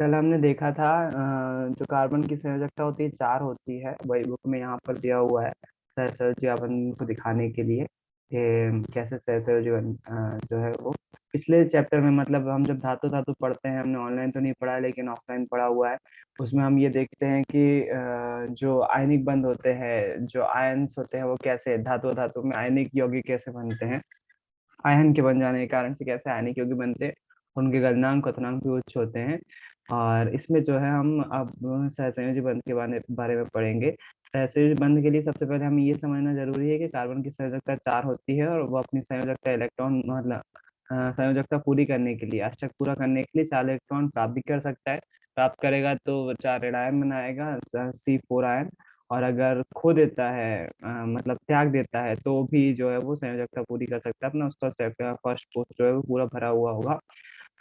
कल हमने देखा था जो कार्बन की संयोजकता होती है 4 होती है, वही बुक में यहाँ पर दिया हुआ है सहसंयोजी को दिखाने के लिए कि कैसे सहसंयोजी जो है वो पिछले चैप्टर में, मतलब हम जब धातु धातु पढ़ते हैं, हमने ऑनलाइन तो नहीं पढ़ा है लेकिन ऑफलाइन पढ़ा हुआ है। उसमें हम ये देखते हैं कि जो आयनिक बंध होते हैं, जो आयन्स होते हैं, वो कैसे धातु धातु में आयनिक यौगिक कैसे बनते हैं, आयन के बन जाने के कारण से कैसे आयनिक यौगिक बनते हैं, उनके गलनांक क्वथनांक भी उच्च होते हैं। और इसमें जो है हम अब सहसंयोजी बंध के बारे में पढ़ेंगे। सहसंयोजी बंध के लिए सबसे पहले हमें ये समझना जरूरी है कि कार्बन की संयोजकता 4 होती है और वो अपनी संयोजकता इलेक्ट्रॉन मतलब संयोजकता पूरी करने के लिए, अष्टक पूरा करने के लिए 4 इलेक्ट्रॉन प्राप्त भी कर सकता है। प्राप्त करेगा तो 4 ऋणायन बनाएगा, C4 आयन। और अगर खो देता है मतलब त्याग देता है तो भी जो है वो संयोजकता पूरी कर सकता है अपना, उसका फर्स्ट पोस्ट जो है वो पूरा भरा हुआ होगा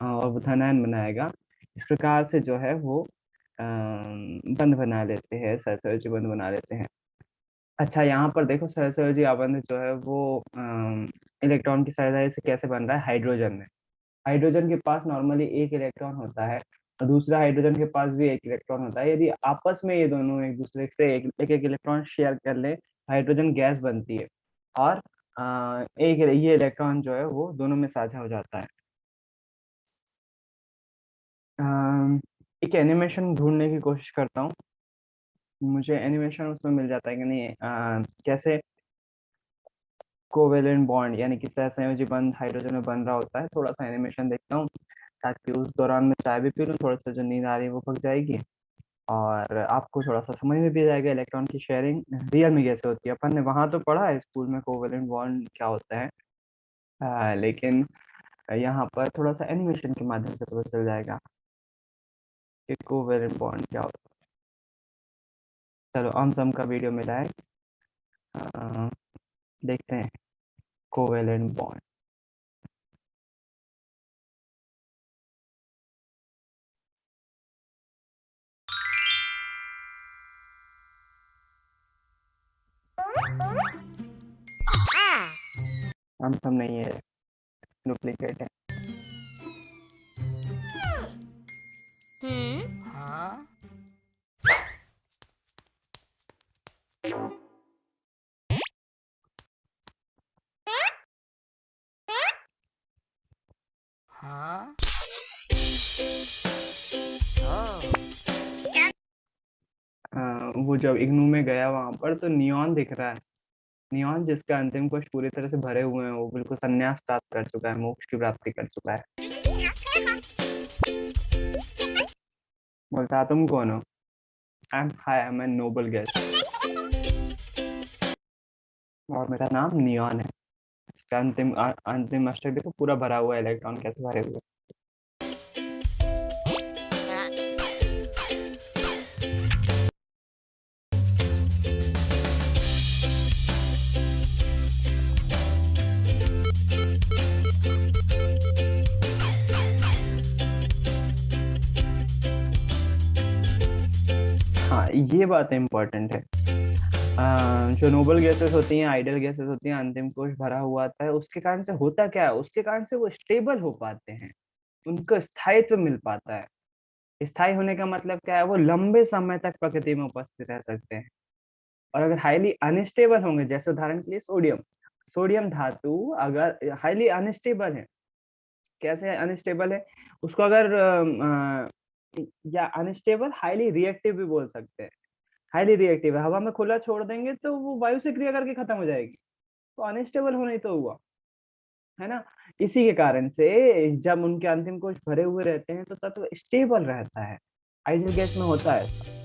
और वो धनायन बनाएगा। इस प्रकार से जो है वो बंध बना लेते हैं, सहसंयोजी बंध बना लेते हैं। अच्छा, यहाँ पर देखो सहसंयोजी आबंध जो है वो इलेक्ट्रॉन की सहायता से कैसे बन रहा है। हाइड्रोजन में, हाइड्रोजन के पास नॉर्मली एक इलेक्ट्रॉन होता है और दूसरा हाइड्रोजन के पास भी एक इलेक्ट्रॉन होता है। यदि आपस में ये दोनों एक दूसरे से एक एक इलेक्ट्रॉन शेयर कर ले, हाइड्रोजन गैस बनती है और एक ये इलेक्ट्रॉन जो है वो दोनों में साझा हो जाता है। एक एनिमेशन ढूंढने की कोशिश करता हूँ, मुझे एनिमेशन उसमें मिल जाता है कि नहीं। कैसे कोवेलेंट बॉन्ड यानी कि सहसंयोजी बंध हाइड्रोजन में बन रहा होता है, थोड़ा सा एनिमेशन देखता हूँ ताकि उस दौरान मैं चाय भी पी लूँ, थोड़ा सा जो नींद आ रही है वो भग जाएगी और आपको थोड़ा सा समझ में भी आ जाएगा इलेक्ट्रॉन की शेयरिंग रियल में कैसे होती है। अपन ने वहां तो पढ़ा है स्कूल में कोवेलेंट बॉन्ड क्या होता है, लेकिन यहाँ पर थोड़ा सा एनिमेशन के माध्यम से पता चल जाएगा कि कोवेलेंट बॉन्ड क्या होता है। चलो हम सम का वीडियो मिला है, देखते हैं कोवेलेंट बॉन्ड। हम सम नहीं है, डुप्लीकेट है। हाँ। हाँ। वो जब इग्नू में गया वहां पर तो नियॉन दिख रहा है, नियॉन जिसका अंतिम कोश पूरी तरह से भरे हुए हैं, वो बिल्कुल संन्यास प्राप्त कर चुका है, मोक्ष की प्राप्ति कर चुका है। बोलता तुम कौन हो? I am a noble guest और मेरा नाम नियॉन है। इसका अंतिम अष्टक देखो पूरा भरा हुआ है, इलेक्ट्रॉन कैसे भरे हुए। हाँ, ये बात इम्पोर्टेंट है। जो नोबल गैसेस होती हैं, आइडियल गैसेस होती हैं, अंतिम कोश भरा हुआ आता है, उसके कारण से होता क्या है, उसके कारण से वो स्टेबल हो पाते हैं, उनको स्थायित्व मिल पाता है। स्थायी होने का मतलब क्या है, वो लंबे समय तक प्रकृति में उपस्थित रह सकते हैं। और अगर हाईली अनस्टेबल होंगे, जैसे उदाहरण के लिए सोडियम, सोडियम धातु अगर हाईली अनस्टेबल है, कैसे अनस्टेबल है उसको अगर या अनस्टेबल हाईली रिएक्टिव भी बोल सकते हैं। हाईली रिएक्टिव है, हवा में खुला छोड़ देंगे तो वो वायु से क्रिया करके खत्म हो जाएगी, तो अनस्टेबल होना ही तो हुआ, है ना। इसी के कारण से जब उनके अंतिम कोश भरे हुए रहते हैं तो तत्व स्टेबल रहता है। आइडियल गैस में होता है।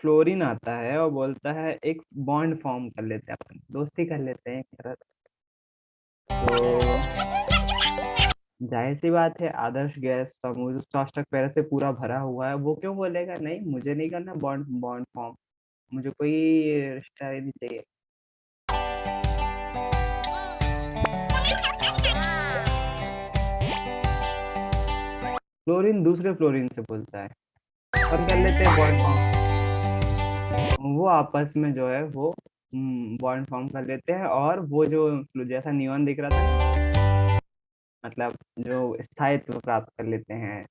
फ्लोरीन आता है और बोलता है एक बॉन्ड फॉर्म कर लेते हैं, अपन दोस्ती कर लेते हैं एक तरह। तो जाहिर सी बात है, आदर्श गैस समूह साष्टक पैर से पूरा भरा हुआ है, वो क्यों बोलेगा नहीं मुझे नहीं करना बॉन्ड बॉन्ड फॉर्म, मुझे कोई रिश्ता ही नहीं चाहिए। फ्लोरीन दूसरे फ्लोरीन से बोलता है, अपन कर लेते हैं बॉन्ड फॉर्म, वो आपस में जो है वो बॉन्ड फॉर्म कर लेते हैं, और वो जो जैसा नियॉन दिख रहा था ना, मतलब जो स्थायित्व प्राप्त कर लेते हैं,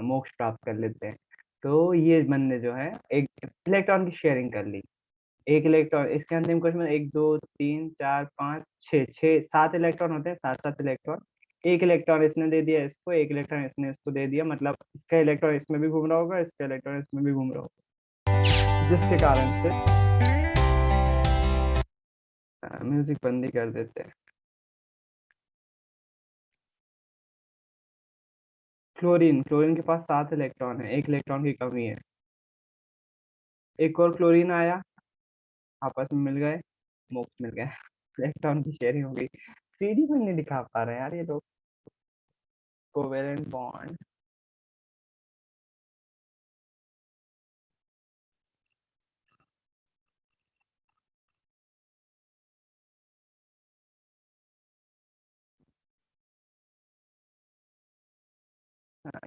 मोक्ष प्राप्त कर लेते हैं। तो ये बंदे जो है एक इलेक्ट्रॉन की शेयरिंग कर ली। एक इलेक्ट्रॉन इसके अंतिम कोश में 1 2 3 4 5 6 6 7 इलेक्ट्रॉन होते हैं, 7 7 इलेक्ट्रॉन। एक इलेक्ट्रॉन इसने दे दिया इसको, एक इलेक्ट्रॉन इसने इसको दे दिया, मतलब इसका इलेक्ट्रॉन इसमें भी घूम रहा होगा, इसका इलेक्ट्रॉन इसमें भी घूम रहा होगा, जिसके कारण से म्यूजिक बंदी कर देते हैं। क्लोरीन क्लोरीन के पास 7 इलेक्ट्रॉन है, एक इलेक्ट्रॉन की कमी है। एक और क्लोरीन आया, आपस में मिल गए, मोक्ष मिल गया, इलेक्ट्रॉन की शेयरिंग हो गई। 3D में नहीं दिखा पा रहे हैं यार ये लोग। कोवेलेंट बॉन्ड,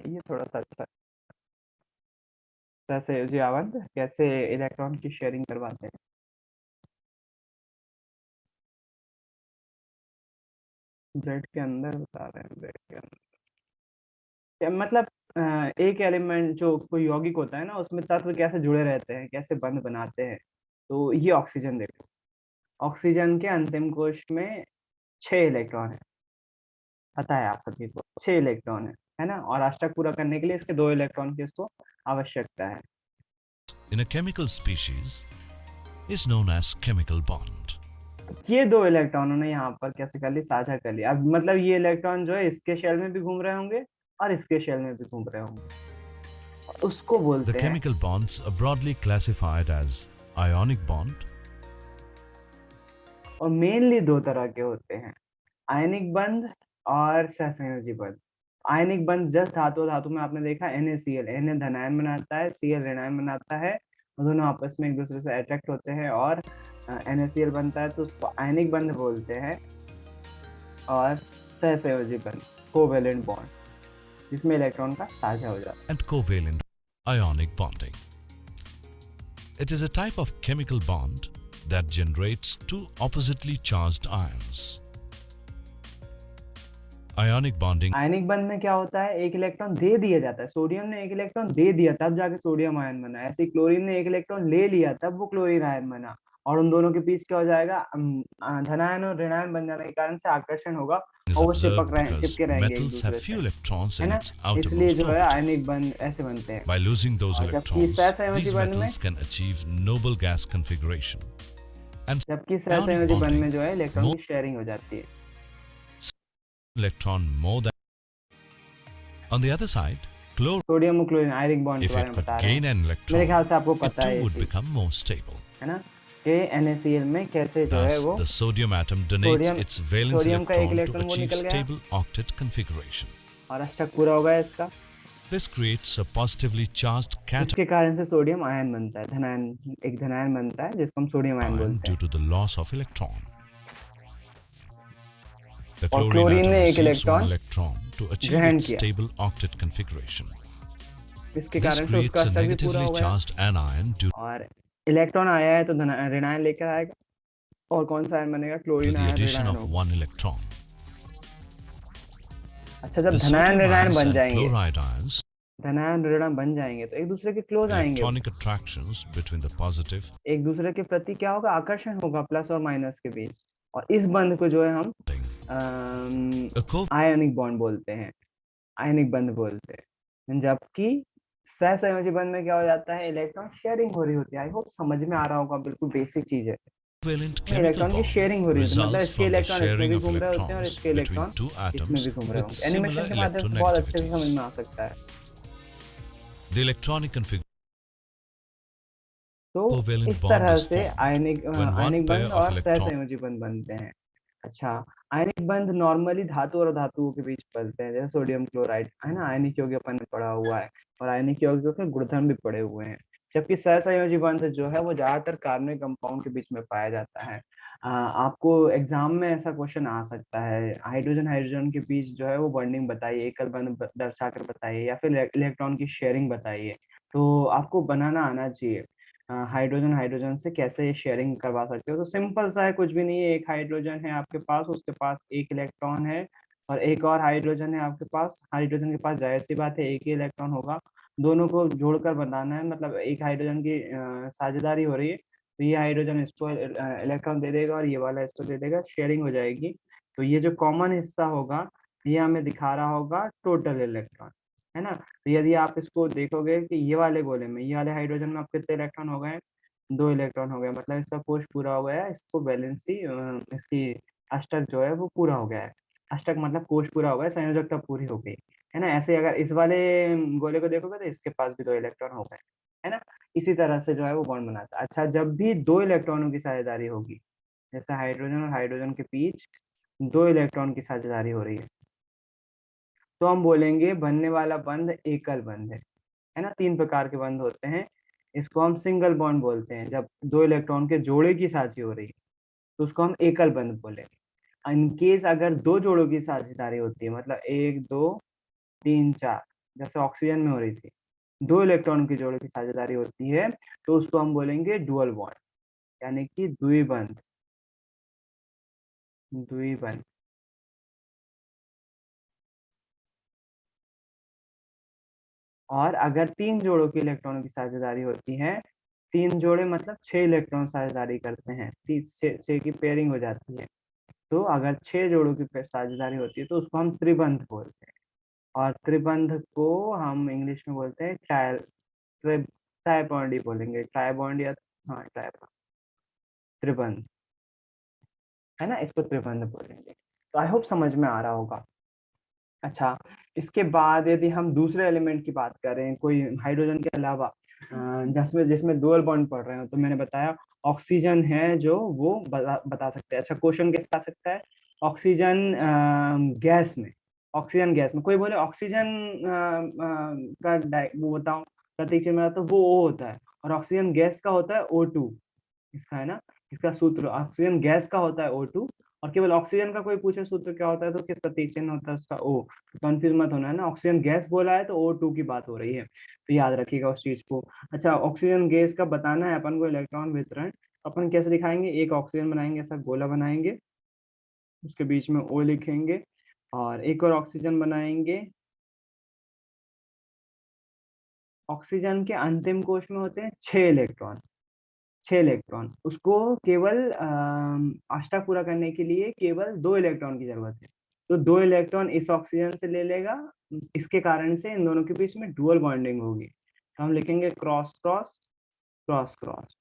ये थोड़ा सा अच्छा। जैसे जी आवाज कैसे इलेक्ट्रॉन की शेयरिंग करवाते हैं, ब्लड के अंदर बता रहे हैं, ब्लड के अंदर मतलब एक एलिमेंट जो कोई यौगिक होता है ना, उसमें तत्व कैसे जुड़े रहते हैं, कैसे बंध बनाते हैं। तो ये ऑक्सीजन देखो, ऑक्सीजन के अंतिम कोश में 6 इलेक्ट्रॉन है, पता है आप सभी को, 6 इलेक्ट्रॉन है ना, और अष्टक पूरा करने के लिए इसके 2 इलेक्ट्रॉन की इसको आवश्यकता है। In a chemical species is known as chemical bond. ये 2 इलेक्ट्रॉनों ने यहाँ पर कैसे कर ली, साझा कर लिया। अब मतलब ये इलेक्ट्रॉन जो है इसके शेल में भी घूम रहे होंगे और इसके शेल में भी घूम रहे होंगे, उसको The बोलते हैं। chemical bonds are broadly classified as ionic bond, और मेनली 2 तरह के होते हैं, आयनिक बंध और सहसंयोजी बंध। आयनिक बंध जस्ट धातु धातु में आपने देखा NaCl, Na धनायन बनाता है, Cl ऋणायन बनाता है, और दोनों आपस में एक दूसरे से अट्रैक्ट होते हैं और NaCl बनता है, तो उसको आयनिक बंध बोलते हैं। और सहसंयोजी बंध, कोवेलेंट बॉन्ड, जिसमें इलेक्ट्रॉन का साझा हो जाता है। and covalent ionic bonding. It is a type of chemical bond that generates two oppositely charged ions. Ionic bonding आयनिक बंध में क्या होता है, एक इलेक्ट्रॉन दे दिया जाता है, सोडियम ने एक इलेक्ट्रॉन दे दिया तब जाके सोडियम आयन बना, ऐसे ही क्लोरीन ने एक इलेक्ट्रॉन ले लिया तब वो क्लोरीन आयन बना, और उन दोनों के बीच क्या हो जाएगा, धनायन और ऋणायन बन जाने के कारण से आकर्षण होगा, is और वो observed because चिपके रहेंगे एक metals have दूसरे few से, electrons है in ना। its इसलिए outermost जो है orbit. आयनिक बंध ऐसे बनते हैं। By losing those और जबकि electrons, सहसंयोजी these बंध में metals can achieve noble gas configuration. And जबकि ionic सहसंयोजी बंध में bonding, जो है इलेक्ट्रॉन more की शेयरिंग हो जाती है। electron more than. On the other side, chlorine, sodium और क्लोरीन आयनिक बॉन्ड के if बारे it में could बता रहे gain हैं, an मेरे electron, ख्याल से आपको it पता है too ये would चीज, become more stable. है ना, कि NaCl में कैसे जो है Thus, वो the sodium atom donates sodium its valence sodium का एक electron to इलेक्ट्रॉन वो achieve निकल गया stable octet configuration. और अष्टक पूरा हो गया इसका, This creates a positively charged जिसके कारण से सोडियम आयन बनता है, धनायन, एक धनायन बनता है जिसको हम सोडियम आयन cation बोलते due हैं। to the loss of electron. The और chlorine क्लोरीन atom ने एक receives one electron electron to achieve ग्रहण its किया, stable octet configuration. इसके This कारण से उसका creates a अष्टक भी पूरा negatively हो गया। charged anion due और इलेक्ट्रॉन आया है तो ऋणायन लेकर आएगा, और कौन सा आयन बनेगा, to chlorine the ion addition ऋणायन of होगा। one electron. अच्छा, जब The धनायन sodium ऋणायन ions बन and जाएंगे, chloride ions, धनायन ऋणायन बन जाएंगे तो एक दूसरे के क्लोज आएंगे, electronic attractions between the positive एक दूसरे के प्रति क्या होगा, आकर्षण होगा प्लस और माइनस के बीच, और इस बंध को जो है हम thing. A covalent ionic bond बोलते हैं, आयनिक बंध बोलते हैं। जबकि सहसंयोजी बंध में क्या हो जाता है, इलेक्ट्रॉन शेयरिंग हो रही होती है। आई होप समझ में आ रहा होगा, बिल्कुल बेसिक चीज है, chemical इलेक्ट्रॉन की bond शेयरिंग हो रही होती है, मतलब results इसके from the इलेक्ट्रॉन इसमें sharing भी of घूम रहे होते हैं और electrons इसके between इलेक्ट्रॉन two इसमें भी atoms घूम रहे with होंगे। similar एनिमेशन के माध्यम से बहुत अच्छे से समझ electronegativities. में आ सकता है। The electronic configuration तो covalent इस bond तरह is से formed ionic when one ionic pair बंध of और electrons सहसंयोजी बंध बनते हैं। अच्छा, आयनिक बंध नॉर्मली धातु और धातुओं के बीच बनते हैं, जैसे सोडियम क्लोराइड है ना, आयनिक यौगिक अपन में पड़ा हुआ है, और आयनिक यौगिकों के गुणधर्म भी पड़े हुए हैं। जबकि सहसंयोजी बंध जो है वो ज्यादातर कार्बनिक कंपाउंड के बीच में पाया जाता है। आपको एग्जाम में ऐसा क्वेश्चन आ सकता है, हाइड्रोजन हाइड्रोजन के बीच जो है वो बॉन्डिंग बताइए, एकल बंध दर्शाकर बताइए, या फिर इलेक्ट्रॉन की शेयरिंग बताइए। तो आपको बनाना आना चाहिए हाइड्रोजन हाइड्रोजन से कैसे शेयरिंग करवा सकते हो। तो सिंपल सा है, कुछ भी नहीं है। एक हाइड्रोजन है आपके पास, उसके पास एक इलेक्ट्रॉन है, और एक और हाइड्रोजन है आपके पास। हाइड्रोजन के पास जाहिर सी बात है एक ही इलेक्ट्रॉन होगा। दोनों को जोड़कर बनाना है, मतलब एक हाइड्रोजन की साझेदारी हो रही है, तो ये हाइड्रोजन इसको इलेक्ट्रॉन दे देगा और ये वाला इसको दे देगा, शेयरिंग हो जाएगी। तो ये जो कॉमन हिस्सा होगा ये हमें दिखा रहा होगा टोटल इलेक्ट्रॉन, है ना। तो यदि आप इसको देखोगे कि ये वाले गोले में, ये वाले हाइड्रोजन में आप कितने इलेक्ट्रॉन हो गए, 2 इलेक्ट्रॉन हो गए, मतलब इसका कोश पूरा हो गया है, इसको वैलेंसी इसकी अष्टक जो है वो पूरा हो गया है। अष्टक मतलब कोश पूरा हो गया, संयोजकता पूरी हो गई, है ना। ऐसे अगर इस वाले गोले को देखोगे तो इसके पास भी 2 इलेक्ट्रॉन हो गए, है ना। इसी तरह से जो है वो बॉन्ड बनाता है। अच्छा, जब भी 2 इलेक्ट्रॉनों की साझेदारी होगी, जैसे हाइड्रोजन और हाइड्रोजन के बीच 2 इलेक्ट्रॉन की साझेदारी हो रही है, तो हम बोलेंगे बनने वाला बंध एकल बंध है ना। 3 प्रकार के बंध होते हैं, इसको हम सिंगल बॉन्ड बोलते हैं। जब 2 इलेक्ट्रॉन के जोड़े की साझी हो रही है तो उसको हम एकल बंध बोलेंगे। इनकेस अगर 2 जोड़ों की साझेदारी होती है, मतलब 1 2 3 4, जैसे ऑक्सीजन में हो रही थी, 2 इलेक्ट्रॉन के जोड़े की साझेदारी होती है, तो उसको हम बोलेंगे डुअल बॉन्ड, यानी कि द्विबंध। द्विबंध। और अगर 3 जोड़ों की इलेक्ट्रॉनों की साझेदारी होती है, 3 जोड़े मतलब 6 इलेक्ट्रॉन साझेदारी करते हैं, 6 की पेयरिंग हो जाती है, तो अगर 6 जोड़ों की साझेदारी होती है तो उसको हम त्रिबंध बोलते हैं। और त्रिबंध को हम इंग्लिश में बोलते हैं ट्राई बॉन्ड ही बोलेंगे, ट्राई बॉन्ड या हाँ ट्राई त्रिबंध, है ना, इसको त्रिबंध बोलेंगे। तो आई होप समझ में आ रहा होगा। अच्छा, इसके बाद यदि हम दूसरे एलिमेंट की बात करें, कोई हाइड्रोजन के अलावा जिसमें जिसमें डुअल बॉन्ड पड़ रहे हो, तो मैंने बताया ऑक्सीजन है जो वो बता सकते हैं। अच्छा, क्वेश्चन कैसे आ सकता है, ऑक्सीजन गैस में, ऑक्सीजन गैस में कोई बोले ऑक्सीजन वो बताओ प्रतीक चिन्ह में, तो वो O होता है, और ऑक्सीजन गैस का होता है O2, इसका है ना। इसका सूत्र ऑक्सीजन गैस का होता है O2, और केवल ऑक्सीजन का कोई पूछे सूत्र क्या होता है तो किस प्रतीक चिन्ह होता है उसका O। तो कंफ्यूज मत होना, है ना। ऑक्सीजन गैस बोला है तो O2 की बात हो रही है, तो याद रखिएगा उस चीज को। अच्छा, ऑक्सीजन गैस का बताना है अपन को इलेक्ट्रॉन वितरण, अपन कैसे दिखाएंगे, एक ऑक्सीजन बनाएंगे, ऐसा गोला बनाएंगे, उसके बीच में O लिखेंगे, और एक और ऑक्सीजन बनाएंगे। ऑक्सीजन के अंतिम कोश में होते हैं 6 इलेक्ट्रॉन, 6 इलेक्ट्रॉन, उसको केवल अष्टक पूरा करने के लिए केवल 2 इलेक्ट्रॉन की जरूरत है, तो 2 इलेक्ट्रॉन इस ऑक्सीजन से ले लेगा, इसके कारण से इन दोनों के बीच में डुअल बॉन्डिंग होगी, तो हम लिखेंगे cross cross cross cross.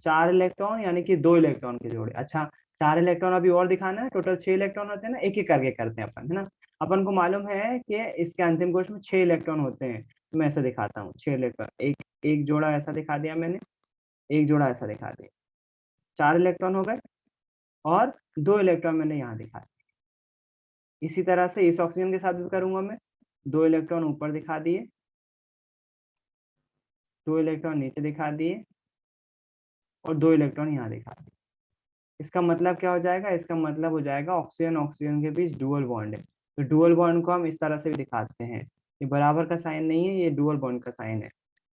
4 electron यानी कि 2 इलेक्ट्रॉन के जोड़े। अच्छा, 4 इलेक्ट्रॉन अभी और दिखाना है, टोटल 6 इलेक्ट्रॉन होते हैं ना, एक एक करके करते हैं अपन, है ना। अपन को मालूम है कि इसके अंतिम कोश में 6 इलेक्ट्रॉन होते हैं, तो मैं ऐसा दिखाता हूँ, 6 इलेक्ट्रॉन, एक एक जोड़ा ऐसा दिखा दिया मैंने, एक जोड़ा ऐसा दिखा दिया, 4 इलेक्ट्रॉन हो गए, और 2 इलेक्ट्रॉन मैंने यहाँ दिखा दिए। इसी तरह से इस ऑक्सीजन के साथ भी करूंगा मैं, 2 इलेक्ट्रॉन ऊपर दिखा दिए, 2 इलेक्ट्रॉन नीचे दिखा दिए, और 2 इलेक्ट्रॉन यहाँ दिखा दिए। इसका मतलब क्या हो जाएगा, इसका मतलब हो जाएगा ऑक्सीजन ऑक्सीजन के बीच डुअल बॉन्ड है। तो डुअल बॉन्ड को हम इस तरह से भी दिखाते हैं, ये बराबर का साइन नहीं है, ये डुअल बॉन्ड का साइन है,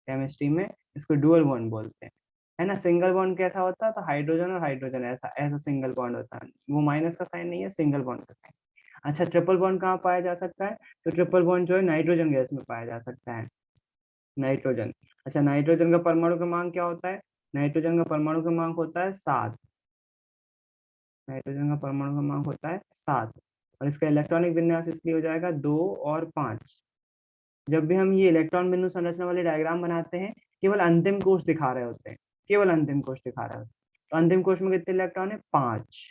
केमिस्ट्री में इसको डुअल बॉन्ड बोलते हैं, है ना। सिंगल बॉन्ड कैसा होता है, तो हाइड्रोजन और हाइड्रोजन ऐसा ऐसा सिंगल बॉन्ड होता है, वो माइनस का साइन नहीं है, सिंगल बॉन्ड का साइन। अच्छा, ट्रिपल बॉन्ड कहाँ पाया जा सकता है, तो ट्रिपल बॉन्ड जो है नाइट्रोजन गैस में पाया जा सकता है, नाइट्रोजन। अच्छा, नाइट्रोजन का परमाणु क्रमांक क्या होता है, नाइट्रोजन का परमाणु क्रमांक होता है 7, नाइट्रोजन का परमाणु क्रमांक होता है 7, और इसका इलेक्ट्रॉनिक विन्यास इसलिए हो जाएगा 2 और 5। जब भी हम ये इलेक्ट्रॉन बिंदु संरचना वाले डायग्राम बनाते हैं, केवल अंतिम कोश दिखा रहे होते हैं, केवल अंतिम कोश दिखा रहे होते हैं, तो अंतिम कोश में कितने इलेक्ट्रॉन है, 5,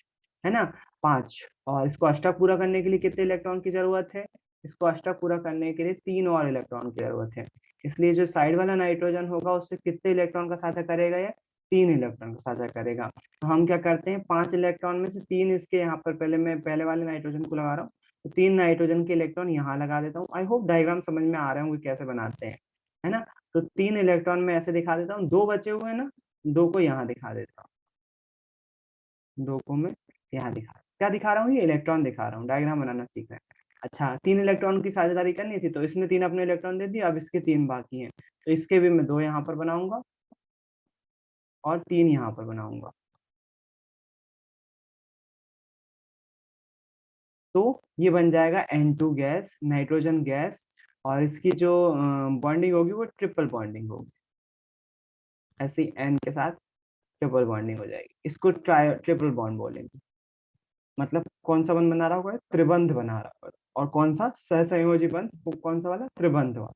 है ना, 5। और इसको अष्टक पूरा करने के लिए कितने इलेक्ट्रॉन की जरूरत है, इसको अष्टक पूरा करने के लिए 3 और इलेक्ट्रॉन की जरूरत है। इसलिए जो साइड वाला नाइट्रोजन होगा उससे कितने इलेक्ट्रॉन का साझा करेगा, ये 3 इलेक्ट्रॉन का साझा करेगा। तो हम क्या करते हैं, 5 इलेक्ट्रॉन में से 3 इसके यहाँ पर, पहले मैं पहले वाले नाइट्रोजन को लगा रहा हूँ, तो 3 नाइट्रोजन के इलेक्ट्रॉन यहाँ लगा देता हूँ। आई होप डायग्राम समझ में आ रहे होंगे कैसे बनाते हैं, है ना। तो 3 इलेक्ट्रॉन में ऐसे दिखा देता हूँ, 2 बचे हुए हैं ना, 2 को यहाँ दिखा देता हूँ, दो को मैं यहाँ दिखा रहा हूँ। क्या दिखा रहा हूँ? ये इलेक्ट्रॉन दिखा रहा हूँ, डायग्राम बनाना सीख रहे हैं। अच्छा, 3 इलेक्ट्रॉन की साझेदारी करनी थी, तो इसने 3 अपने इलेक्ट्रॉन दे दिए, अब इसके 3 बाकी हैं, तो इसके भी मैं 2 यहाँ पर बनाऊंगा और 3 यहाँ पर बनाऊंगा। तो ये बन जाएगा N2 गैस, नाइट्रोजन गैस, और इसकी जो बॉन्डिंग होगी वो ट्रिपल बॉन्डिंग होगी। ऐसे N के साथ ट्रिपल बॉन्डिंग हो जाएगी, इसको ट्रिपल बॉन्ड बोलेंगे। मतलब कौन सा बंध बना रहा होगा? त्रिबंध बना रहा होगा। और कौन सा? सहसंयोजी बंध, वो कौन सा वाला? त्रिबंध वाला,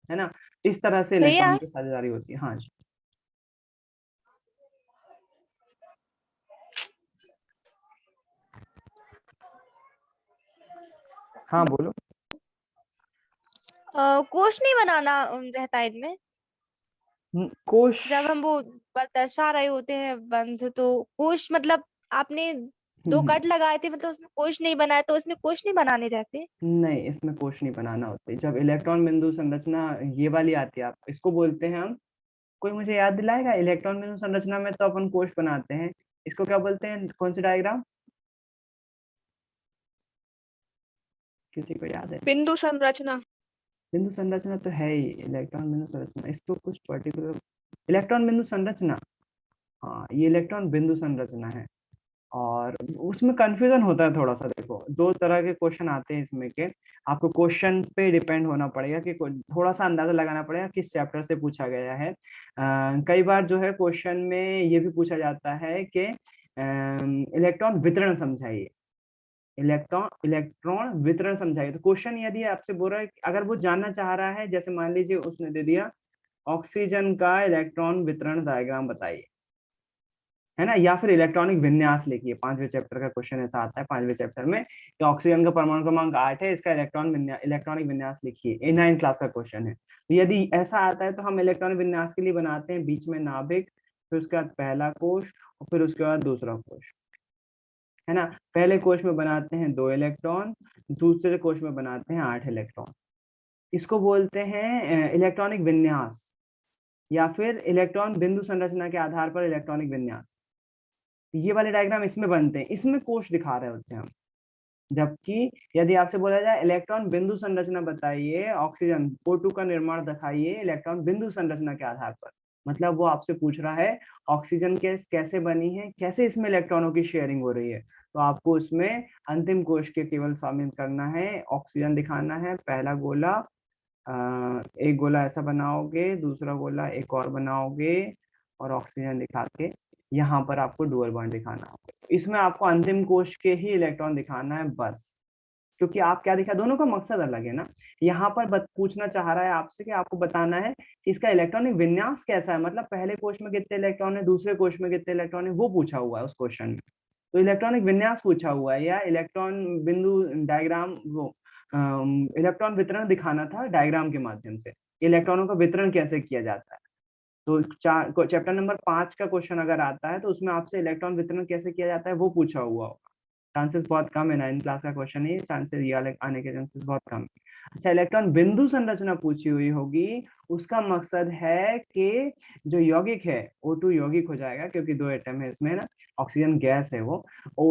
है ना। इस तरह से भैया इलेक्ट्रॉन की साझेदारी होती है। हाँ जी, हाँ बोलो। कोश नहीं बनाना रहता है इनमें, कोश। जब हम वो दर्शा रहे होते हैं बंध, तो कोश मतलब आपने दो हम्म, कट लगाए थे, मतलब उसमें कोश नहीं बनाया, तो उसमें कोश नहीं बनाने रहते। नहीं, इसमें कोश नहीं बनाना होते। जब इलेक्ट्रॉन बिंदु संरचना ये वाली आती है, आप इसको बोलते हैं हम, कोई मुझे याद दिलाएगा? इलेक्ट्रॉन बिंदु संरचना में तो अपन कोश बनाते हैं, इसको क्या बोलते हैं? कौन सी डायग्राम? किसी को याद है? बिंदु संरचना। बिंदु संरचना तो है ही, इलेक्ट्रॉन बिंदु संरचना, इसको कुछ पर्टिकुलर इलेक्ट्रॉन बिंदु संरचना, हाँ ये इलेक्ट्रॉन बिंदु संरचना है। और उसमें कंफ्यूजन होता है थोड़ा सा। देखो, 2 तरह के क्वेश्चन आते हैं इसमें के, आपको क्वेश्चन पे डिपेंड होना पड़ेगा कि थोड़ा सा अंदाजा लगाना पड़ेगा किस चैप्टर से पूछा गया है। कई बार जो है क्वेश्चन में ये भी पूछा जाता है कि इलेक्ट्रॉन वितरण समझाइए, इलेक्ट्रॉन इलेक्ट्रॉन वितरण समझाइए। तो क्वेश्चन यदि आपसे बोल रहा है, अगर वो जानना चाह रहा है, जैसे मान लीजिए उसने दे दिया ऑक्सीजन का इलेक्ट्रॉन वितरण डायग्राम बताइए, है ना, या फिर इलेक्ट्रॉनिक विन्यास लिखिए। 5वें चैप्टर का क्वेश्चन ऐसा आता है 5वें चैप्टर में कि ऑक्सीजन का परमाणु क्रमांक 8 है, इसका इलेक्ट्रॉनिक विन्यास लिखिए। ये 9th क्लास का क्वेश्चन है। तो यदि ऐसा आता है तो हम इलेक्ट्रॉनिक विन्यास के लिए बनाते हैं बीच में नाभिक, फिर उसके बाद पहला कोश, और फिर उसके बाद दूसरा कोश, है ना। पहले कोश में बनाते हैं 2 इलेक्ट्रॉन, दूसरे कोश में बनाते हैं 8 इलेक्ट्रॉन। इसको बोलते हैं इलेक्ट्रॉनिक विन्यास, या फिर इलेक्ट्रॉन बिंदु संरचना के आधार पर इलेक्ट्रॉनिक विन्यास। ये वाले डायग्राम इसमें बनते हैं, इसमें कोश दिखा रहे होते हैं हम। जबकि यदि आपसे बोला जाए इलेक्ट्रॉन बिंदु संरचना बताइए, ऑक्सीजन O2 का निर्माण दिखाइए इलेक्ट्रॉन बिंदु संरचना के आधार पर, मतलब वो आपसे पूछ रहा है ऑक्सीजन गैस कैसे बनी है, कैसे इसमें इलेक्ट्रॉनों की शेयरिंग हो रही है। तो आपको उसमें अंतिम कोश के केवल शामिल करना है, ऑक्सीजन दिखाना है, पहला गोला, एक गोला ऐसा बनाओगे, दूसरा गोला एक और बनाओगे, और ऑक्सीजन दिखा के यहाँ पर आपको डुअल बॉन्ड दिखाना होगा। इसमें आपको अंतिम कोश के ही इलेक्ट्रॉन दिखाना है बस, क्योंकि आप क्या दिखा, दोनों का मकसद अलग है ना। यहाँ पर पूछना चाह रहा है आपसे कि आपको बताना है कि इसका इलेक्ट्रॉनिक विन्यास कैसा है, मतलब पहले कोश में कितने इलेक्ट्रॉन है, दूसरे कोश में कितने इलेक्ट्रॉन है, वो पूछा हुआ है उस क्वेश्चन में। तो इलेक्ट्रॉनिक विन्यास पूछा हुआ है, या इलेक्ट्रॉन बिंदु डायग्राम, वो इलेक्ट्रॉन वितरण दिखाना था डायग्राम के माध्यम से, इलेक्ट्रॉनों का वितरण कैसे किया जाता है। तो चैप्टर नंबर 5 का क्वेश्चन अगर आता है तो उसमें आपसे इलेक्ट्रॉन वितरण कैसे किया जाता है वो पूछा हुआ होगा। चांसेस बहुत कम है, 9th क्लास का क्वेश्चन है, चांसेस ये वाले आने के चांसेस बहुत कम है। अच्छा, इलेक्ट्रॉन बिंदु संरचना पूछी हुई होगी, उसका मकसद है कि जो यौगिक है O2 यौगिक हो जाएगा, क्योंकि 2 एटम है इसमें ना, ऑक्सीजन गैस है वो,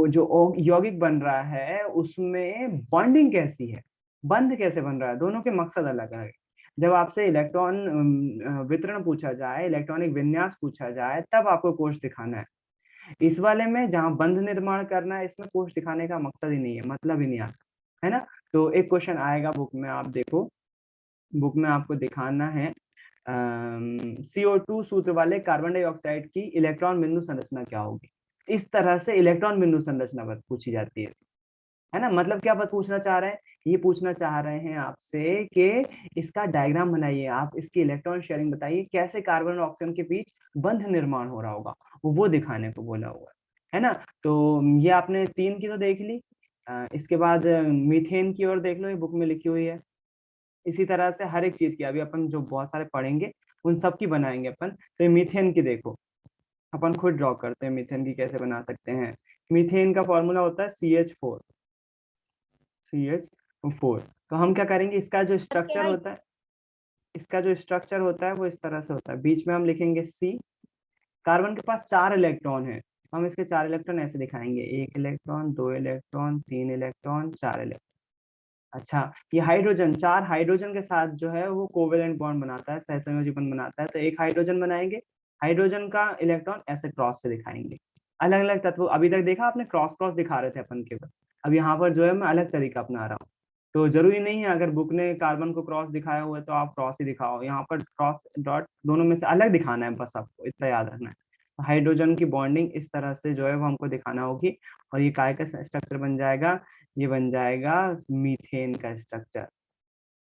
जो यौगिक बन रहा है उसमें बॉन्डिंग कैसी है, बंध कैसे बन रहा है, दोनों के मकसद अलग है। जब आपसे इलेक्ट्रॉन वितरण पूछा जाए, इलेक्ट्रॉनिक विन्यास पूछा जाए, तब आपको कोश दिखाना है। इस वाले में जहां बंध निर्माण करना है, इसमें कोश दिखाने का मकसद ही नहीं है, मतलब ही नहीं आता, है ना। तो एक क्वेश्चन आएगा बुक में, आप देखो, बुक में आपको दिखाना है CO2 सूत्र वाले कार्बन डाइऑक्साइड की इलेक्ट्रॉन बिंदु संरचना क्या होगी। इस तरह से इलेक्ट्रॉन बिंदु संरचना पूछी जाती है ना। मतलब क्या बात पूछना चाह रहे हैं, ये पूछना चाह रहे हैं आपसे कि इसका डायग्राम बनाइए, आप इसकी इलेक्ट्रॉन शेयरिंग बताइए, कैसे कार्बन और ऑक्सीजन के बीच बंध निर्माण हो रहा होगा, वो दिखाने को बोला हुआ है ना। तो ये आपने 3 की तो देख ली, इसके बाद मीथेन की ओर देख लो, ये बुक में लिखी हुई है। इसी तरह से हर एक चीज की अभी अपन जो बहुत सारे पढ़ेंगे उन सब की बनाएंगे अपन। तो ये मीथेन की देखो, अपन खुद ड्रॉ करते हैं मीथेन की, कैसे बना सकते हैं। मीथेन का फॉर्मूला होता है CH4। CH4। तो हम क्या करेंगे, इसका जो स्ट्रक्चर होता है, इसका जो स्ट्रक्चर होता है वो इस तरह से होता है, बीच में हम लिखेंगे C। कार्बन के पास 4 इलेक्ट्रॉन है, हम इसके 4 इलेक्ट्रॉन ऐसे दिखाएंगे, 1 इलेक्ट्रॉन, 2 इलेक्ट्रॉन, 3 इलेक्ट्रॉन, 4 इलेक्ट्रॉन। अच्छा, ये हाइड्रोजन 4 हाइड्रोजन के साथ जो है वो कोवेलेंट बॉन्ड बनाता है, सहसंयोजी बंध बनाता है। तो एक हाइड्रोजन बनाएंगे, हाइड्रोजन का इलेक्ट्रॉन ऐसे क्रॉस से दिखाएंगे। अलग अलग तत्व अभी तक देखा आपने, क्रॉस क्रॉस दिखा रहे थे अपन केवल। अब यहाँ पर जो है मैं अलग तरीका अपना रहा हूँ। तो जरूरी नहीं है अगर बुक ने कार्बन को क्रॉस दिखाया हुआ है तो आप क्रॉस ही दिखाओ, यहाँ पर क्रॉस डॉट दोनों में से अलग दिखाना है, बस आपको इतना याद रखना है। हाइड्रोजन की बॉन्डिंग इस तरह से जो है वो हमको दिखाना होगी। और ये काय का स्ट्रक्चर बन जाएगा, ये बन जाएगा मीथेन का स्ट्रक्चर,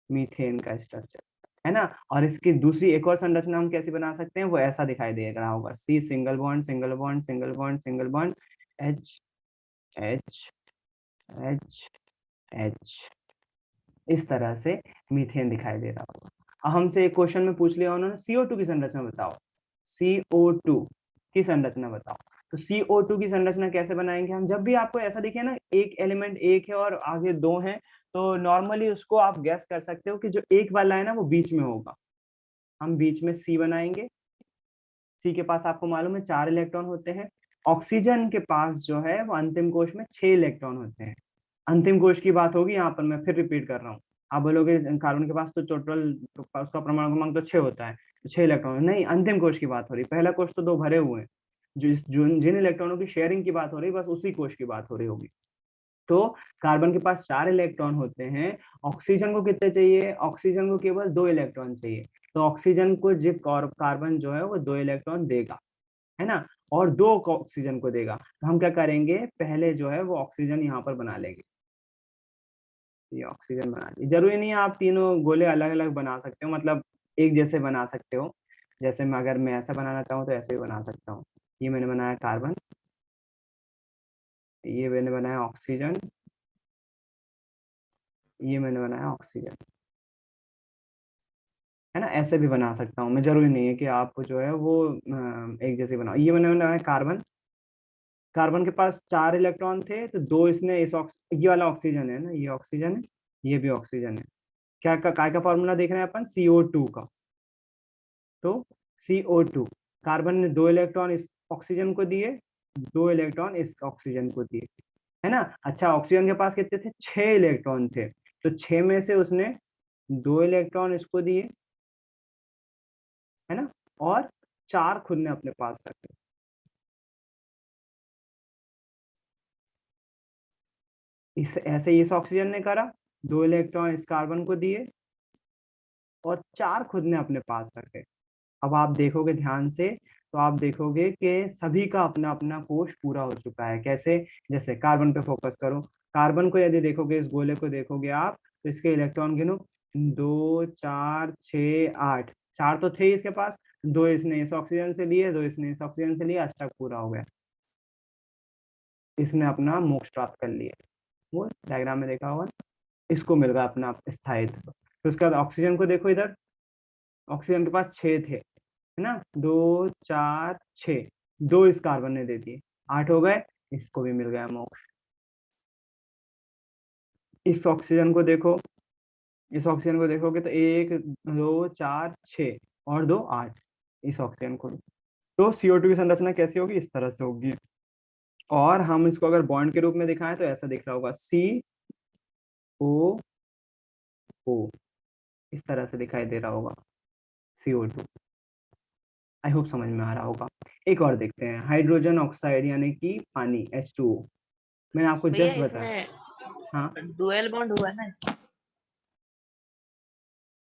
मीथेन का स्ट्रक्चर, है ना। और इसकी दूसरी एक और संरचना हम कैसे बना सकते हैं, वो ऐसा दिखाई दे रहा होगा, C single bond single bond single bond single bond, H H H H, इस तरह से मीथेन दिखाई दे रहा होगा। अब हमसे एक क्वेश्चन में पूछ लिया उन्होंने, CO2 की संरचना बताओ, CO2 की संरचना बताओ। तो CO2 की संरचना कैसे बनाएंगे हम, जब भी आपको ऐसा दिखे ना एक एलिमेंट एक है और आगे दो हैं, तो नॉर्मली उसको आप गैस कर सकते हो कि जो एक वाला है ना वो बीच में होगा। हम बीच में C बनाएंगे, C के पास आपको मालूम है 4 इलेक्ट्रॉन होते हैं। ऑक्सीजन के पास जो है वो अंतिम कोश में 6 इलेक्ट्रॉन होते हैं। अंतिम कोश की बात होगी यहाँ पर, मैं फिर रिपीट कर रहा हूँ। आप बोलोगे कार्बन के पास तो टोटल उसका परमाणु क्रमांक तो 6 होता है, तो 6 इलेक्ट्रॉन नहीं, अंतिम कोश की बात हो रही। पहला कोश तो 2 भरे हुए हैं, जिन इलेक्ट्रॉनों की शेयरिंग की बात हो रही है, बस उसी कोश की बात हो रही होगी। तो कार्बन के पास 4 इलेक्ट्रॉन होते हैं, ऑक्सीजन को कितने चाहिए, ऑक्सीजन को केवल 2 इलेक्ट्रॉन चाहिए। तो ऑक्सीजन को जिप कार्बन जो है वो 2 इलेक्ट्रॉन देगा, है ना, और 2 ऑक्सीजन को देगा। तो हम क्या करेंगे, पहले जो है वो ऑक्सीजन यहाँ पर बना लेंगे, ये ऑक्सीजन बना ली। जरूरी नहीं है आप तीनों गोले अलग अलग बना सकते हो, मतलब एक जैसे बना सकते हो। जैसे मैं अगर मैं ऐसा बनाना चाहूँ तो ऐसे भी बना सकता हूँ। ये मैंने बनाया कार्बन, ये मैंने बनाया ऑक्सीजन, ये मैंने बनाया ऑक्सीजन, है ना। ऐसे भी बना सकता हूँ मैं, जरूरी नहीं है कि आप जो है वो एक जैसे बनाओ। ये मैंने बनाया कार्बन, कार्बन के पास 4 इलेक्ट्रॉन थे, तो 2 इसने ये वाला ऑक्सीजन है ना, ये ऑक्सीजन है, ये भी ऑक्सीजन है। काय का फॉर्मूला देख रहे हैं अपन, CO2 का। तो CO2, कार्बन ने 2 इलेक्ट्रॉन इस ऑक्सीजन को दिए, 2 इलेक्ट्रॉन इस ऑक्सीजन को दिए, है ना। अच्छा, ऑक्सीजन के पास कितने थे, 6 इलेक्ट्रॉन थे, तो 6 में से उसने 2 इलेक्ट्रॉन इसको दिए, है ना, और 4 खुद ने अपने पास रखे। इस ऐसे इस ऑक्सीजन ने करा, 2 इलेक्ट्रॉन इस कार्बन को दिए और 4 खुद ने अपने पास रखे। अब आप देखोगे ध्यान से, तो आप देखोगे कि सभी का अपना अपना कोश पूरा हो चुका है। कैसे, जैसे कार्बन पे फोकस करो, कार्बन को यदि देखोगे, इस गोले को देखोगे आप, तो इसके इलेक्ट्रॉन गिनो, 2 4 6 8, 4 तो थे ही इसके पास, 2 इसने इस ऑक्सीजन से लिए, 2 इसने इस ऑक्सीजन से लिए, अच्छा पूरा हो गया, इसने अपना मोक्ष प्राप्त कर लिया। वो डायग्राम में देखा होगा, इसको मिल गया अपना स्थायित्व। तो उसके बाद ऑक्सीजन को देखो, इधर ऑक्सीजन के पास 6 थे, है ना, 2 4 6, 2 इस कार्बन ने दे दिए, 8 हो गए, इसको भी मिल गया मोक्ष। इस ऑक्सीजन को देखो, इस ऑक्सीजन को देखोगे तो 1 2 4 6 और 2 8, इस ऑक्सीजन को। तो CO2 की संरचना कैसी होगी, इस तरह से होगी। और हम इसको अगर बॉन्ड के रूप में दिखाएं तो ऐसा दिख रहा होगा, COO, इस तरह से दिखाई दे रहा होगा CO2। आई होप समझ में आ रहा होगा। एक और देखते हैं, हाइड्रोजन ऑक्साइड यानी कि पानी, H2O। मैंने आपको भैया जस्ट बताया। इसमें हाँ, डुअल बॉन्ड हुआ ना।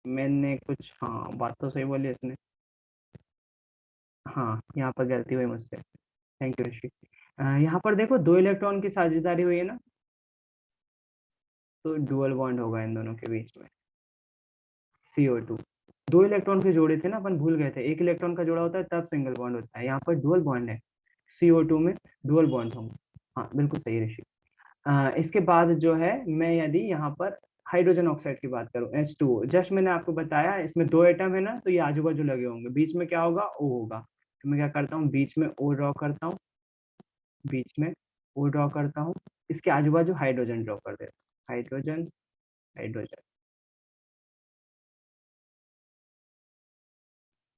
मैंने कुछ, हाँ बात तो सही बोली इसने। हाँ, यहाँ पर गलती हुई मुझसे, थैंक यू ऋषि। यहाँ पर देखो 2 इलेक्ट्रॉन की साझेदारी हुई है ना, तो डुअल बॉन्ड होगा इन दोनों के बीच में, CO2। 2 इलेक्ट्रॉन के जोड़े थे ना, अपन भूल गए थे, 1 इलेक्ट्रॉन का जोड़ा होता है तब सिंगल बॉन्ड होता है, यहाँ पर डुअल बॉन्ड है, CO2 में डुअल बॉन्ड होंगे। हाँ बिल्कुल सही ऋषि। इसके बाद जो है, मैं यदि यहाँ पर हाइड्रोजन ऑक्साइड की बात करूं, H2O, जस्ट मैंने आपको बताया इसमें 2 एटम है ना, तो ये आजू बाजू लगे होंगे, बीच में क्या होगा, O होगा। तो मैं क्या करता हूँ, बीच में O ड्रॉ करता हूँ, बीच में O ड्रॉ करता हूँ, इसके आजू बाजू हाइड्रोजन ड्रॉ कर देता हूँ, हाइड्रोजन हाइड्रोजन।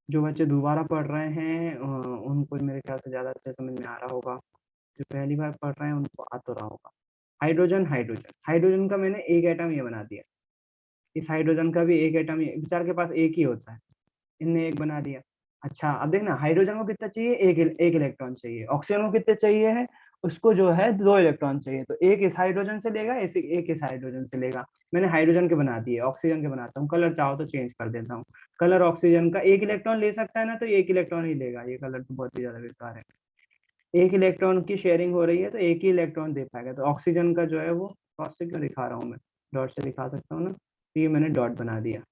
जो बच्चे दोबारा पढ़ रहे हैं उनको मेरे ख्याल से ज़्यादा अच्छे समझ में आ रहा होगा, जो पहली बार पढ़ रहे हैं उनको आ तो रहा होगा। हाइड्रोजन, हाइड्रोजन, हाइड्रोजन का मैंने एक एटम ये बना दिया, इस हाइड्रोजन का भी एक एटम, ये बेचारे के पास एक ही होता है, इनने एक बना दिया। अच्छा अब देखना, हाइड्रोजन को कितना चाहिए, एक इलेक्ट्रॉन चाहिए। ऑक्सीजन को कितने चाहिए है, उसको जो है 2 इलेक्ट्रॉन चाहिए। तो एक इस हाइड्रोजन से लेगा, एक इस हाइड्रोजन से लेगा। मैंने हाइड्रोजन के बना दिए, ऑक्सीजन के बनाता हूँ। कलर चाहो तो चेंज कर देता हूँ। कलर ऑक्सीजन का एक इलेक्ट्रॉन ले सकता है ना, तो एक इलेक्ट्रॉन ही लेगा। ये कलर तो बहुत ही ज्यादा बेकार है। एक इलेक्ट्रॉन की शेयरिंग हो रही है तो एक ही इलेक्ट्रॉन दे पाएगा। तो ऑक्सीजन का जो है वो, क्रॉस से क्यों दिखा रहा हूँ मैं, डॉट से दिखा सकता हूँ ना। तो ये मैंने डॉट बना दिया,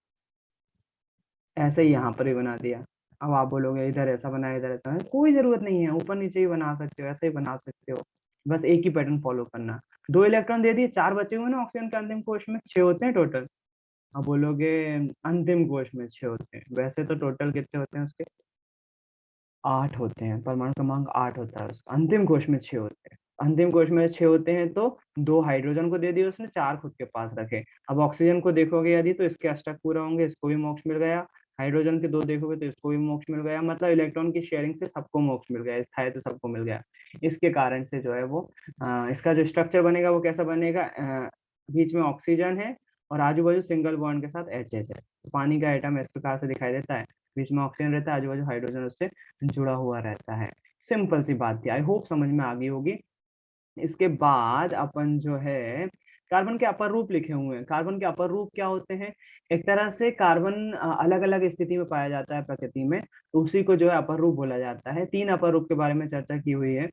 ऐसे ही यहाँ पर ही बना दिया। अब आप बोलोगे इधर ऐसा बनाया, इधर ऐसा बनाया, कोई जरूरत नहीं है, ऊपर नीचे ही बना सकते हो, ऐसे ही बना सकते हो। बस एक ही पैटर्न फॉलो करना। 2 इलेक्ट्रॉन दे दिए, 4 बचे हुए ना ऑक्सीजन के अंतिम कोश में, 6 होते हैं टोटल। अब बोलोगे अंतिम कोश में 6 होते हैं, वैसे तो टोटल कितने होते हैं उसके, 8 होते हैं। परमाणु क्रमांक 8 होता है उसका, अंतिम कोश में 6 होते हैं। अंतिम कोश में 6 होते हैं, तो 2 हाइड्रोजन को दे दिए उसने, 4 खुद के पास रखे। अब ऑक्सीजन को देखोगे यदि, तो इसके अष्टक पूरा होंगे, इसको भी मोक्ष मिल गया। हाइड्रोजन के 2 देखोगे तो इसको भी मोक्ष मिल गया। मतलब इलेक्ट्रॉन की शेयरिंग से सबको मोक्ष मिल गया, स्थायी तो सबको मिल गया। इसके कारण से जो है वो इसका जो स्ट्रक्चर बनेगा वो कैसा बनेगा, बीच में ऑक्सीजन है और आजू बाजू सिंगल बॉन्ड के साथ एच एच है। पानी का एटम इस प्रकार से दिखाई देता है, बीच में ऑक्सीजन रहता है, आजू बाजू हाइड्रोजन उससे जुड़ा हुआ रहता है। सिंपल सी बात थी, आई होप समझ में आ गई होगी। इसके बाद अपन जो है कार्बन के अपर रूप लिखे हुए हैं। कार्बन के अपर रूप क्या होते हैं, एक तरह से कार्बन अलग अलग स्थिति में पाया जाता है प्रकृति में, तो उसी को जो है अपर रूप बोला जाता है। 3 अपर रूप के बारे में चर्चा की हुई है,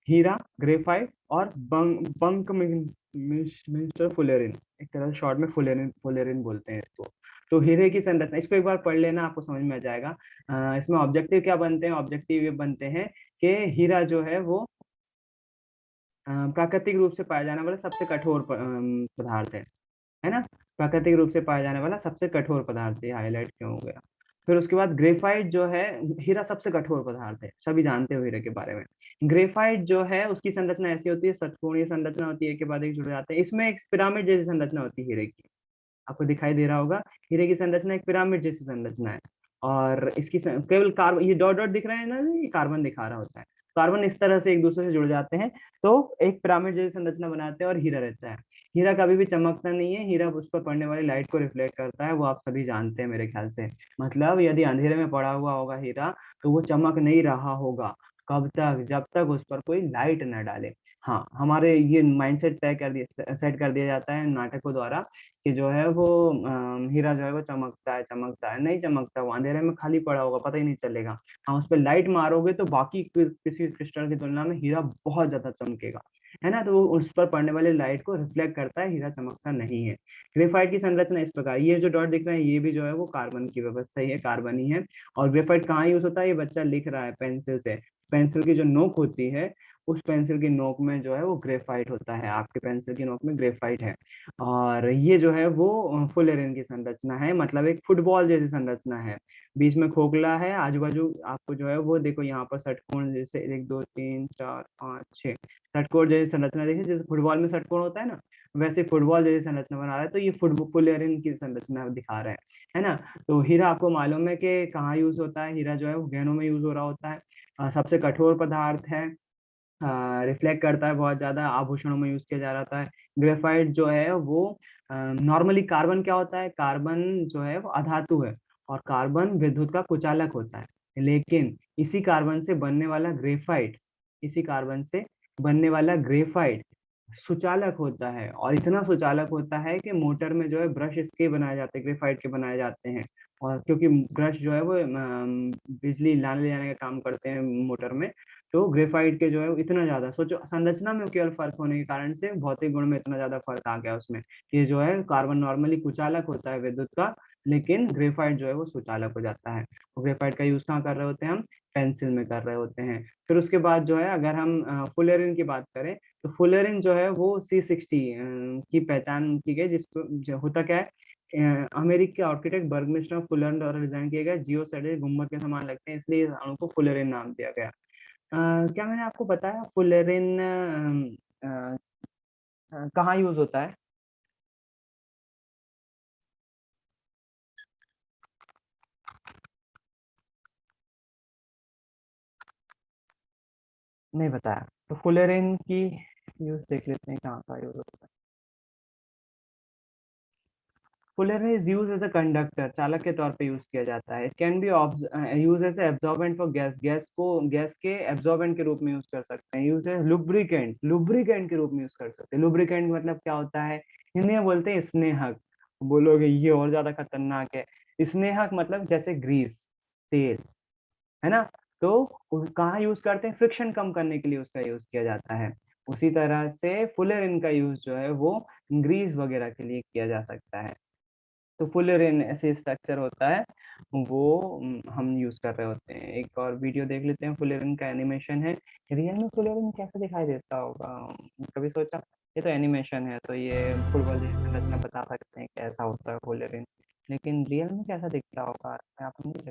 हीरा, ग्रेफाइट और बंक मिस्टर फुलेरिन। एक तरह से शॉर्ट में फुलेरिन फुलेरिन बोलते हैं इसको। तो हीरे की संरचना, इसको एक बार पढ़ लेना, आपको समझ में आ जाएगा। इसमें ऑब्जेक्टिव क्या बनते हैं, ऑब्जेक्टिव ये बनते हैं कि हीरा जो है वो प्राकृतिक रूप से पाया जाने वाला सबसे कठोर पदार्थ है ना। प्राकृतिक रूप से पाया जाने वाला सबसे कठोर पदार्थ, ये हाईलाइट क्यों हो गया। फिर उसके बाद ग्रेफाइट जो है, हीरा सबसे कठोर पदार्थ है, सभी जानते हो हीरे के बारे में। ग्रेफाइट जो है उसकी संरचना ऐसी होती है, षटकोणीय संरचना होती है, एक के बाद एक जुड़ जाते हैं। इसमें एक पिरामिड जैसी संरचना होती है हीरे की, आपको दिखाई दे रहा होगा। हीरे की संरचना एक पिरामिड जैसी संरचना है। और इसकी केवल कार्बन, ये डॉट डॉट दिख रहे हैं ना, ये कार्बन दिखा रहा होता है। कार्बन इस तरह से एक दूसरे से जुड़ जाते हैं तो एक पिरामिड जैसी संरचना बनाते हैं, और हीरा रहता है। हीरा कभी भी चमकता नहीं है, हीरा उस पर पड़ने वाली लाइट को रिफ्लेक्ट करता है, वो आप सभी जानते हैं मेरे ख्याल से। मतलब यदि अंधेरे में पड़ा हुआ होगा हीरा, तो वो चमक नहीं रहा होगा। कब तक, जब तक उस पर कोई लाइट न डाले। हाँ, हमारे ये माइंडसेट तय कर दिया, सेट कर दिया जाता है नाटकों द्वारा, कि जो है वो हीरा जो है वो चमकता है, चमकता है, नहीं चमकता, वो अंधेरे में खाली पड़ा होगा, पता ही नहीं चलेगा। हाँ, उस पर लाइट मारोगे तो बाकी किसी क्रिस्टल की तुलना में हीरा बहुत ज्यादा चमकेगा, है ना। तो वो उस पर पड़ने वाले लाइट को रिफ्लेक्ट करता है, हीरा चमकता नहीं है। ग्रेफाइट की संरचना इस प्रकार, ये जो डॉट दिख रहे हैं ये भी जो है वो कार्बन की व्यवस्था ही है, कार्बन ही है। और ग्रेफाइट कहाँ यूज होता है, ये बच्चा लिख रहा है पेंसिल से। पेंसिल की जो नोक होती है, उस पेंसिल की नोक में जो है वो ग्रेफाइट होता है, आपके पेंसिल की नोक में ग्रेफाइट है। और ये जो है वो फुलेरिन की संरचना है, मतलब एक फुटबॉल जैसी संरचना है। बीच में खोखला है, आजू बाजू आपको जो है वो देखो यहाँ पर षटकोण जैसे 1 2 3 4 5 6 षटकोण जैसी संरचना देखिए, जैसे फुटबॉल में षटकोण होता है ना, वैसे फुटबॉल जैसी संरचना बना रहा है। तो ये फुलेरिन की संरचना दिखा रहे हैं, है ना। तो हीरा आपको मालूम है कि कहाँ यूज होता है, हीरा जो है वो गहनों में यूज हो रहा होता है। सबसे कठोर पदार्थ है, रिफ्लेक्ट करता है बहुत ज्यादा, आभूषणों में यूज किया जा रहा है। ग्रेफाइट जो है वो नॉर्मली, कार्बन क्या होता है, कार्बन जो है वो अधातु है, और कार्बन विद्युत का कुचालक होता है। लेकिन इसी कार्बन से बनने वाला ग्रेफाइट, इसी कार्बन से बनने वाला ग्रेफाइट सुचालक होता है, और इतना सुचालक होता है कि मोटर में जो है ब्रश इसके बनाए जाते हैं, ग्रेफाइट के बनाए जाते हैं। और क्योंकि ब्रश जो है वो बिजली लाने ले जाने का काम करते हैं मोटर में, तो ग्रेफाइट के जो है इतना ज्यादा, सोचो संरचना में केवल फर्क होने के कारण से भौतिक गुण में इतना ज्यादा फर्क आ गया उसमें। ये जो है कार्बन नॉर्मली कुचालक होता है विद्युत का, लेकिन ग्रेफाइट जो है वो सुचालक हो जाता है। तो ग्रेफाइट का यूज कहाँ कर रहे होते हैं हम, पेंसिल में कर रहे होते हैं। फिर उसके बाद जो है अगर हम फुलेरिन की बात करें, तो फुलेरिन जो है वो C60 की पहचान की गई, जिसको होता क्या है, अमेरिकी आर्किटेक्ट बर्गमिस्टर फुलेरिन द्वारा डिजाइन किए गए जियो सेडे गुम्बद के समान लगते हैं, इसलिए इस अणु को फुलेरिन नाम दिया गया। क्या मैंने आपको बताया फुलेरिन कहाँ यूज होता है। नहीं बताया। तो फुलेरिन की यूज देख लेते हैं कहाँ का यूज होता है। Fullerene is use as a conductor, चालक के तौर पे यूज किया जाता है। It can be use as absorbent for gas, gas के एब्जॉर्बेंट के रूप में यूज कर सकते हैं। यूज एज लुब्रिकेंट के रूप में यूज कर सकते हैं। लुब्रिकेंट मतलब क्या होता है, हिंदी में बोलते हैं स्नेहक। बोलोगे ये और ज्यादा खतरनाक है। स्नेहक मतलब जैसे ग्रीस, तेल, है ना। तो कहाँ यूज करते हैं, फ्रिक्शन कम करने के लिए उसका यूज किया जाता है। उसी तरह से फुलेरिन का यूज जो है वो ग्रीस वगैरह के लिए किया जा सकता है। तो फुलेरिन ऐसे स्ट्रक्चर होता है, वो हम यूज कर रहे होते हैं। एक और वीडियो देख लेते हैं, फुलेरिन का एनिमेशन है। रियल में फुलेरिन कैसे दिखाई देता होगा, कभी सोचा। ये तो एनिमेशन है, तो ये फुटबॉल जैसी संरचना बता सकते हैं कैसा होता है फुलेरिन, लेकिन रियल में कैसा दिखता होगा आपको नहीं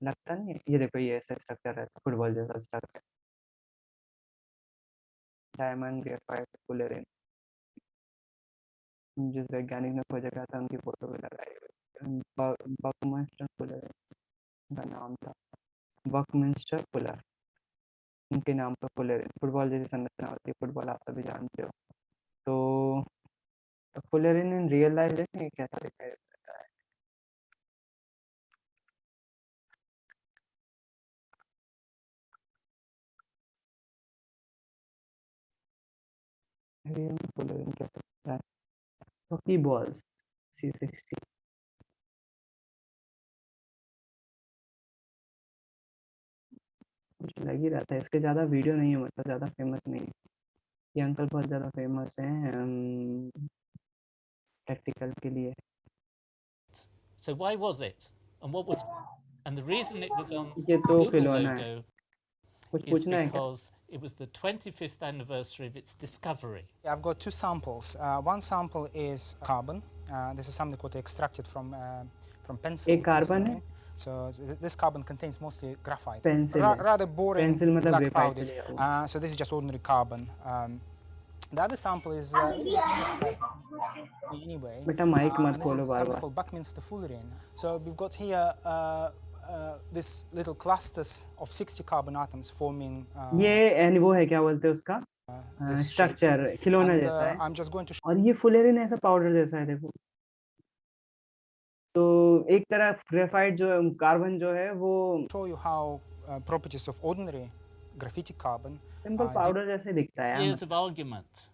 लगता नहीं है। ये देखो ये ऐसा स्ट्रक्चर है, फुटबॉल जैसा स्ट्रक्चर। डायमंड ग्रेफाइट फुलेरिन, जिस वैज्ञानिक ने खोजा गया था उनकी फोटो भी लगाई हुई है। बकमिंस्टर फुलेरिन का नाम था, बकमिंस्टर फुलर, उनके नाम पर फुलेरिन। फुटबॉल जैसी संरचना होती है, फुटबॉल आप सभी जानते हो। तो फुलेरिन इन रियल लाइफ देखें कैसा दिखाई देता है। रियल में फुलेरिन कैसा दिखता है। हॉकी बॉल्स C60, मुझे लग ही रहा था। इसके ज़्यादा वीडियो नहीं है, मतलब ज़्यादा फेमस नहीं है। ये अंकल बहुत ज़्यादा फेमस हैं प्रैक्टिकल के लिए। So why was it? And what was and the reason it was on ये the तो Google खिलौना है, logo कुछ is पूछना है क्या। because it was the 25th anniversary of its discovery. I've got two samples. One sample is carbon. This is something what I extracted from pencil. एक carbon this है, morning. So this carbon contains mostly graphite. Pencil है। Rather boring pencil मतलब black graphite से powders. लिया हुआ। So this is just ordinary carbon. The other sample is anyway, बेटा mic मत and this खोलो is bar something bar. called Buckminster fullerene. So we've got here this little clusters of 60 carbon atoms forming ये N वो है क्या बोलते हैं उसका, this shape. स्ट्रक्चर खिलौना And जैसा है। I'm just going to और ये फुलेरिन ऐसा पाउडर जैसा है देखो। तो एक तरफ ग्रेफाइट जो है, कार्बन जो है वो show you how properties of ordinary graphitic carbon simple powder जैसे दिखता है यार। Years of argument.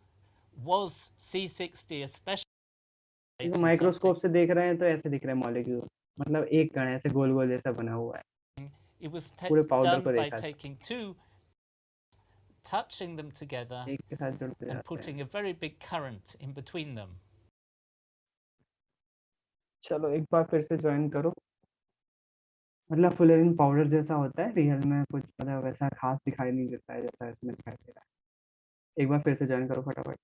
Was C60 a special देखो something? माइक्रोस्कोप से देख रहे हैं तो ऐसे दिख रहे हैं मॉलिक्यूल, मतलब एक कण ऐसे गोल गोल जैसा बना हुआ है। It was पूरे पाउडर done को by देखा, taking two, touching them together, एक के साथ जुड़ते and जाते हैं। putting a very big current in between them. चलो एक बार फिर से ज्वाइन करो। मतलब फुलेरिन पाउडर जैसा होता है, रियल में कुछ मतलब वैसा खास दिखाई नहीं देता है जैसा इसमें दिखाई दे रहा है। एक बार फिर से ज्वाइन करो फटाफट।